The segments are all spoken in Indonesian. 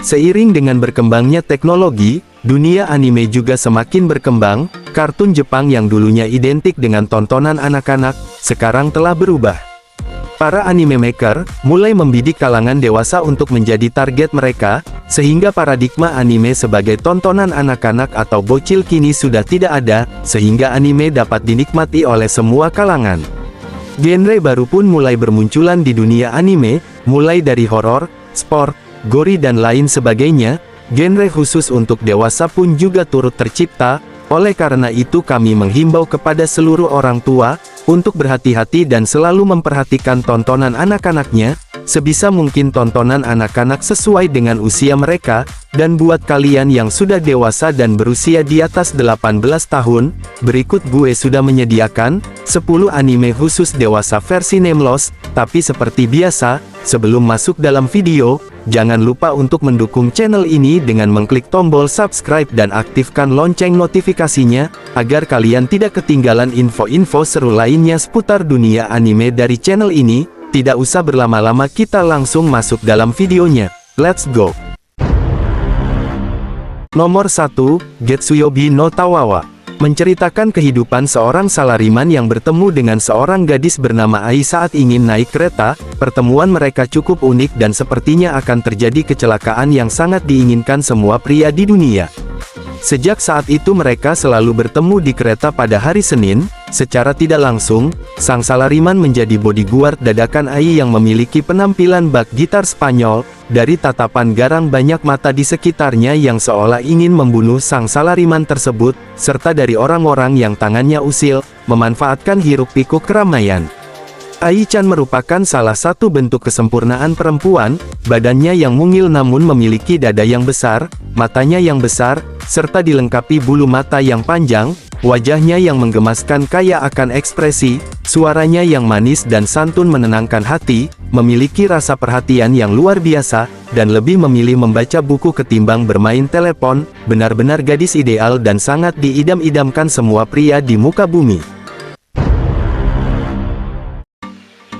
Seiring dengan berkembangnya teknologi, dunia anime juga semakin berkembang. Kartun Jepang yang dulunya identik dengan tontonan anak-anak, sekarang telah berubah. Para anime maker mulai membidik kalangan dewasa untuk menjadi target mereka, sehingga paradigma anime sebagai tontonan anak-anak atau bocil kini sudah tidak ada, sehingga anime dapat dinikmati oleh semua kalangan. Genre baru pun mulai bermunculan di dunia anime, mulai dari horor, sport, gori dan lain sebagainya. Genre khusus untuk dewasa pun juga turut tercipta. Oleh karena itu kami menghimbau kepada seluruh orang tua, untuk berhati-hati dan selalu memperhatikan tontonan anak-anaknya, sebisa mungkin tontonan anak-anak sesuai dengan usia mereka, dan buat kalian yang sudah dewasa dan berusia di atas 18 tahun, berikut gue sudah menyediakan 10 anime khusus dewasa versi Nameless. Tapi seperti biasa, sebelum masuk dalam video, jangan lupa untuk mendukung channel ini dengan mengklik tombol subscribe dan aktifkan lonceng notifikasinya, agar kalian tidak ketinggalan info-info seru lainnya seputar dunia anime dari channel ini. Tidak usah berlama-lama, kita langsung masuk dalam videonya. Let's go! Nomor 1, Getsuyobi no Tawawa. Menceritakan kehidupan seorang salariman yang bertemu dengan seorang gadis bernama Ai saat ingin naik kereta. Pertemuan mereka cukup unik dan sepertinya akan terjadi kecelakaan yang sangat diinginkan semua pria di dunia. Sejak saat itu mereka selalu bertemu di kereta pada hari Senin. Secara tidak langsung, sang salariman menjadi bodyguard dadakan Ai yang memiliki penampilan bak gitar Spanyol. Dari tatapan garang banyak mata di sekitarnya yang seolah ingin membunuh sang salariman tersebut, serta dari orang-orang yang tangannya usil, memanfaatkan hiruk-pikuk keramaian. Ai-chan merupakan salah satu bentuk kesempurnaan perempuan, badannya yang mungil namun memiliki dada yang besar, matanya yang besar, serta dilengkapi bulu mata yang panjang, wajahnya yang menggemaskan kaya akan ekspresi, suaranya yang manis dan santun menenangkan hati, memiliki rasa perhatian yang luar biasa, dan lebih memilih membaca buku ketimbang bermain telepon, benar-benar gadis ideal dan sangat diidam-idamkan semua pria di muka bumi.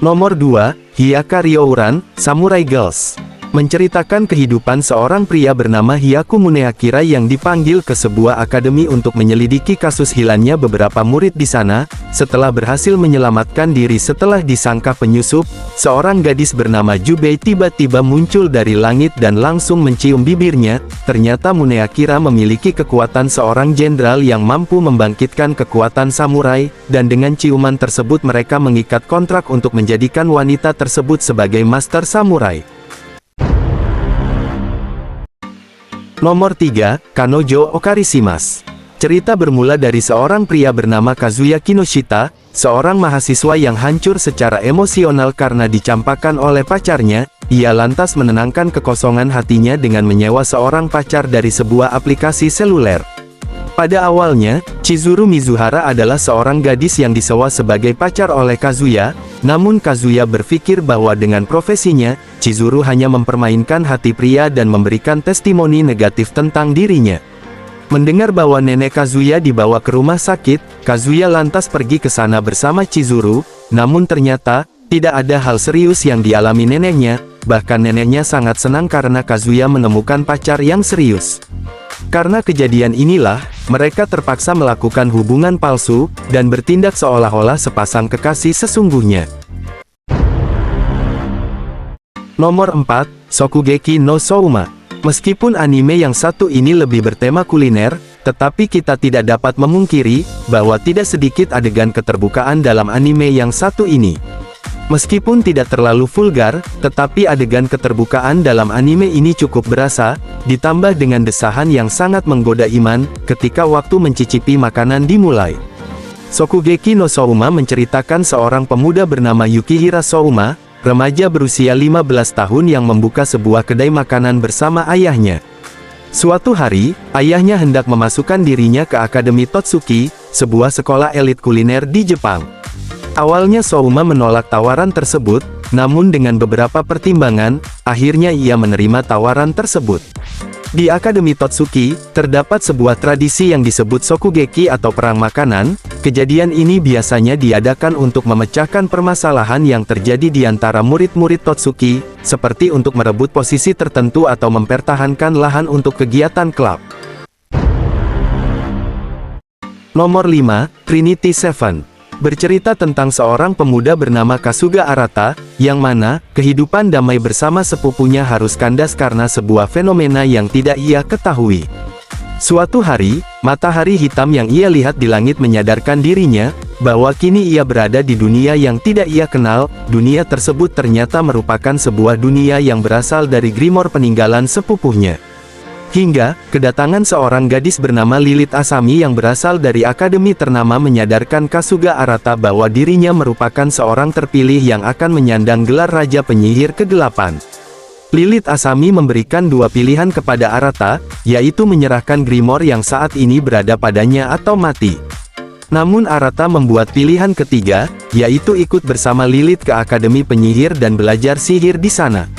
Nomor 2, Hyaka Ryouran, Samurai Girls. Menceritakan kehidupan seorang pria bernama Hyaku Muneakira yang dipanggil ke sebuah akademi untuk menyelidiki kasus hilangnya beberapa murid di sana. Setelah berhasil menyelamatkan diri setelah disangka penyusup, seorang gadis bernama Jubei tiba-tiba muncul dari langit dan langsung mencium bibirnya. Ternyata Muneakira memiliki kekuatan seorang jenderal yang mampu membangkitkan kekuatan samurai, dan dengan ciuman tersebut mereka mengikat kontrak untuk menjadikan wanita tersebut sebagai master samurai. Nomor 3, Kanojo Okarishimasu. Cerita bermula dari seorang pria bernama Kazuya Kinoshita, seorang mahasiswa yang hancur secara emosional karena dicampakan oleh pacarnya. Ia lantas menenangkan kekosongan hatinya dengan menyewa seorang pacar dari sebuah aplikasi seluler. Pada awalnya, Chizuru Mizuhara adalah seorang gadis yang disewa sebagai pacar oleh Kazuya, namun Kazuya berpikir bahwa dengan profesinya, Chizuru hanya mempermainkan hati pria dan memberikan testimoni negatif tentang dirinya. Mendengar bahwa nenek Kazuya dibawa ke rumah sakit, Kazuya lantas pergi ke sana bersama Chizuru, namun ternyata, tidak ada hal serius yang dialami neneknya, bahkan neneknya sangat senang karena Kazuya menemukan pacar yang serius. Karena kejadian inilah, mereka terpaksa melakukan hubungan palsu, dan bertindak seolah-olah sepasang kekasih sesungguhnya. Nomor 4, Shokugeki no Souma. Meskipun anime yang satu ini lebih bertema kuliner, tetapi kita tidak dapat memungkiri, bahwa tidak sedikit adegan keterbukaan dalam anime yang satu ini. Meskipun tidak terlalu vulgar, tetapi adegan keterbukaan dalam anime ini cukup berasa, ditambah dengan desahan yang sangat menggoda iman, ketika waktu mencicipi makanan dimulai. Shokugeki no Souma menceritakan seorang pemuda bernama Yukihira Souma, remaja berusia 15 tahun yang membuka sebuah kedai makanan bersama ayahnya. Suatu hari, ayahnya hendak memasukkan dirinya ke Akademi Totsuki, sebuah sekolah elit kuliner di Jepang. Awalnya Souma menolak tawaran tersebut, namun dengan beberapa pertimbangan, akhirnya ia menerima tawaran tersebut. Di Akademi Totsuki, terdapat sebuah tradisi yang disebut Shokugeki atau perang makanan. Kejadian ini biasanya diadakan untuk memecahkan permasalahan yang terjadi di antara murid-murid Totsuki, seperti untuk merebut posisi tertentu atau mempertahankan lahan untuk kegiatan klub. Nomor 5, Trinity Seven. Bercerita tentang seorang pemuda bernama Kasuga Arata, yang mana, kehidupan damai bersama sepupunya harus kandas karena sebuah fenomena yang tidak ia ketahui. Suatu hari, matahari hitam yang ia lihat di langit menyadarkan dirinya, bahwa kini ia berada di dunia yang tidak ia kenal. Dunia tersebut ternyata merupakan sebuah dunia yang berasal dari Grimoire peninggalan sepupunya. Hingga, kedatangan seorang gadis bernama Lilith Asami yang berasal dari akademi ternama menyadarkan Kasuga Arata bahwa dirinya merupakan seorang terpilih yang akan menyandang gelar Raja Penyihir Kegelapan. Lilith Asami memberikan dua pilihan kepada Arata, yaitu menyerahkan Grimoire yang saat ini berada padanya atau mati. Namun Arata membuat pilihan ketiga, yaitu ikut bersama Lilith ke Akademi Penyihir dan belajar sihir di sana.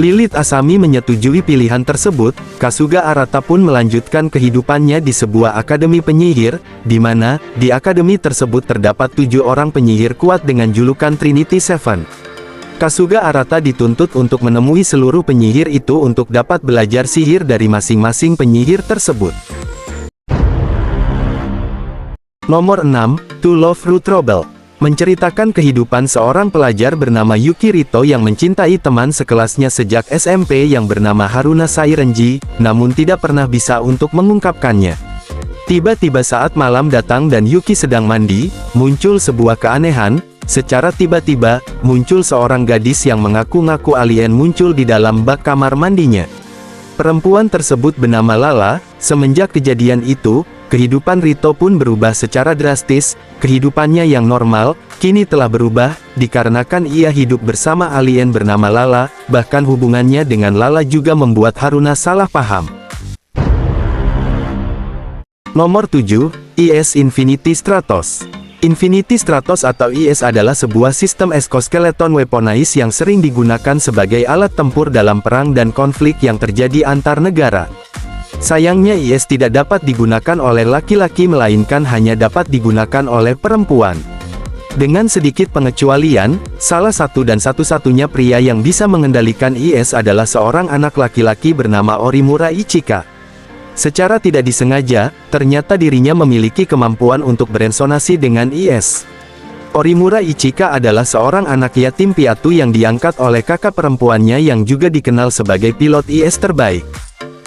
Lilith Asami menyetujui pilihan tersebut. Kasuga Arata pun melanjutkan kehidupannya di sebuah akademi penyihir, di mana, di akademi tersebut terdapat 7 orang penyihir kuat dengan julukan Trinity Seven. Kasuga Arata dituntut untuk menemui seluruh penyihir itu untuk dapat belajar sihir dari masing-masing penyihir tersebut. Nomor 6, To Love Through Trouble. Menceritakan kehidupan seorang pelajar bernama Yuki Rito yang mencintai teman sekelasnya sejak SMP yang bernama Haruna Sairenji, namun tidak pernah bisa untuk mengungkapkannya. Tiba-tiba saat malam datang dan Yuki sedang mandi, muncul sebuah keanehan. Secara tiba-tiba, muncul seorang gadis yang mengaku-ngaku alien muncul di dalam bak kamar mandinya. Perempuan tersebut bernama Lala. Semenjak kejadian itu, kehidupan Rito pun berubah secara drastis. Kehidupannya yang normal, kini telah berubah, dikarenakan ia hidup bersama alien bernama Lala. Bahkan hubungannya dengan Lala juga membuat Haruna salah paham. Nomor 7, IS Infinity Stratos. Infinity Stratos atau IS adalah sebuah sistem exoskeleton weaponized yang sering digunakan sebagai alat tempur dalam perang dan konflik yang terjadi antar negara. Sayangnya IS tidak dapat digunakan oleh laki-laki melainkan hanya dapat digunakan oleh perempuan. Dengan sedikit pengecualian, salah satu dan satu-satunya pria yang bisa mengendalikan IS adalah seorang anak laki-laki bernama Orimura Ichika. Secara tidak disengaja, ternyata dirinya memiliki kemampuan untuk berensonasi dengan IS. Orimura Ichika adalah seorang anak yatim piatu yang diangkat oleh kakak perempuannya yang juga dikenal sebagai pilot IS terbaik.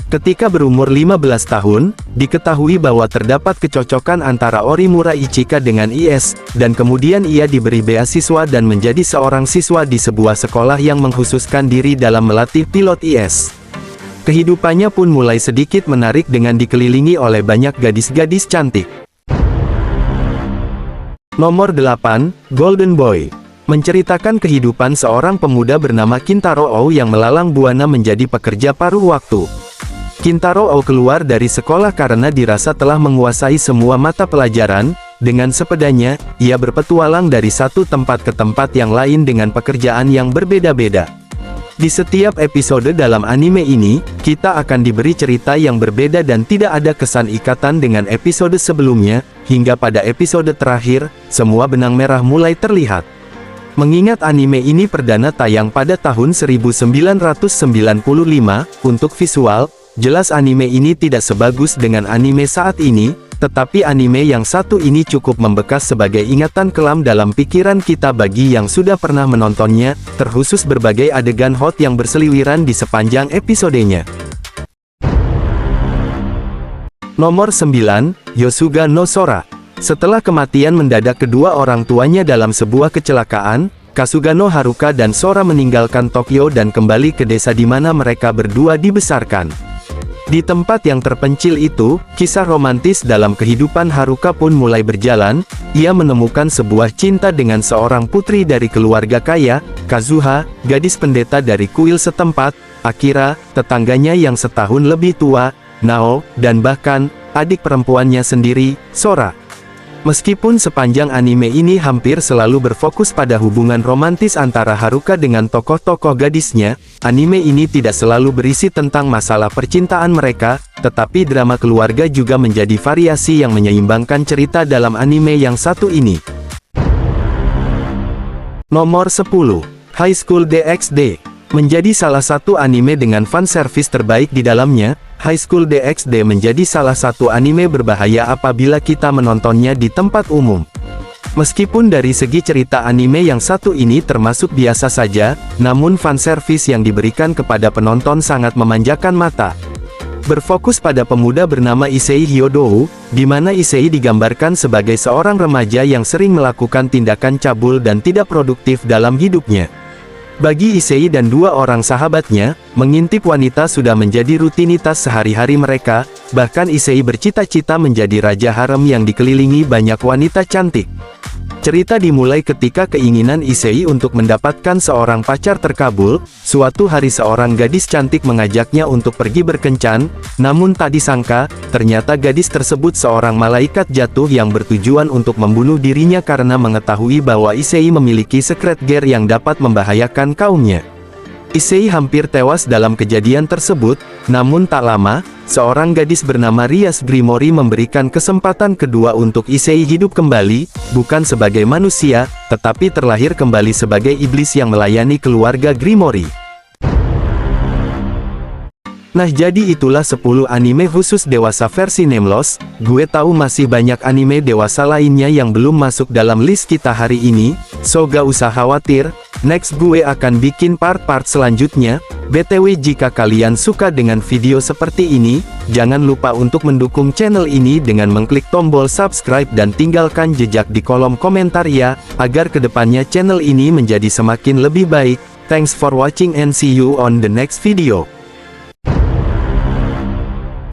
Ketika berumur 15 tahun, diketahui bahwa terdapat kecocokan antara Orimura Ichika dengan IS, dan kemudian ia diberi beasiswa dan menjadi seorang siswa di sebuah sekolah yang mengkhususkan diri dalam melatih pilot IS. Kehidupannya pun mulai sedikit menarik dengan dikelilingi oleh banyak gadis-gadis cantik. Nomor 8, Golden Boy. Menceritakan kehidupan seorang pemuda bernama Kintaro Oh yang melalang buana menjadi pekerja paruh waktu. Kintaro Oh keluar dari sekolah karena dirasa telah menguasai semua mata pelajaran. Dengan sepedanya, ia berpetualang dari satu tempat ke tempat yang lain dengan pekerjaan yang berbeda-beda. Di setiap episode dalam anime ini, kita akan diberi cerita yang berbeda dan tidak ada kesan ikatan dengan episode sebelumnya, hingga pada episode terakhir, semua benang merah mulai terlihat. Mengingat anime ini perdana tayang pada tahun 1995, untuk visual, jelas anime ini tidak sebagus dengan anime saat ini, tetapi anime yang satu ini cukup membekas sebagai ingatan kelam dalam pikiran kita bagi yang sudah pernah menontonnya, terkhusus berbagai adegan hot yang berseliweran di sepanjang episodenya. Nomor 9, Yosuga no Sora. Setelah kematian mendadak kedua orang tuanya dalam sebuah kecelakaan, Kasuga no Haruka dan Sora meninggalkan Tokyo dan kembali ke desa di mana mereka berdua dibesarkan. Di tempat yang terpencil itu, kisah romantis dalam kehidupan Haruka pun mulai berjalan. Ia menemukan sebuah cinta dengan seorang putri dari keluarga kaya, Kazuha, gadis pendeta dari kuil setempat, Akira, tetangganya yang setahun lebih tua, Nao, dan bahkan, adik perempuannya sendiri, Sora. Meskipun sepanjang anime ini hampir selalu berfokus pada hubungan romantis antara Haruka dengan tokoh-tokoh gadisnya, anime ini tidak selalu berisi tentang masalah percintaan mereka, tetapi drama keluarga juga menjadi variasi yang menyeimbangkan cerita dalam anime yang satu ini. Nomor 10. High School DxD. Menjadi salah satu anime dengan fanservice terbaik di dalamnya, High School DxD menjadi salah satu anime berbahaya apabila kita menontonnya di tempat umum. Meskipun dari segi cerita anime yang satu ini termasuk biasa saja, namun fanservice yang diberikan kepada penonton sangat memanjakan mata. Berfokus pada pemuda bernama Issei Hyodou, di mana Issei digambarkan sebagai seorang remaja yang sering melakukan tindakan cabul dan tidak produktif dalam hidupnya. Bagi Issei dan dua orang sahabatnya, mengintip wanita sudah menjadi rutinitas sehari-hari mereka, bahkan Issei bercita-cita menjadi raja harem yang dikelilingi banyak wanita cantik. Cerita dimulai ketika keinginan Issei untuk mendapatkan seorang pacar terkabul. Suatu hari seorang gadis cantik mengajaknya untuk pergi berkencan, namun tak disangka, ternyata gadis tersebut seorang malaikat jatuh yang bertujuan untuk membunuh dirinya karena mengetahui bahwa Issei memiliki secret gear yang dapat membahayakan kaumnya. Issei hampir tewas dalam kejadian tersebut, namun tak lama, seorang gadis bernama Rias Grimory memberikan kesempatan kedua untuk Issei hidup kembali, bukan sebagai manusia, tetapi terlahir kembali sebagai iblis yang melayani keluarga Grimory. Nah jadi itulah 10 anime khusus dewasa versi Nameless. Gue tahu masih banyak anime dewasa lainnya yang belum masuk dalam list kita hari ini, so gak usah khawatir, next gue akan bikin part-part selanjutnya. BTW jika kalian suka dengan video seperti ini, jangan lupa untuk mendukung channel ini dengan mengklik tombol subscribe dan tinggalkan jejak di kolom komentar ya, agar kedepannya channel ini menjadi semakin lebih baik. Thanks for watching and see you on the next video.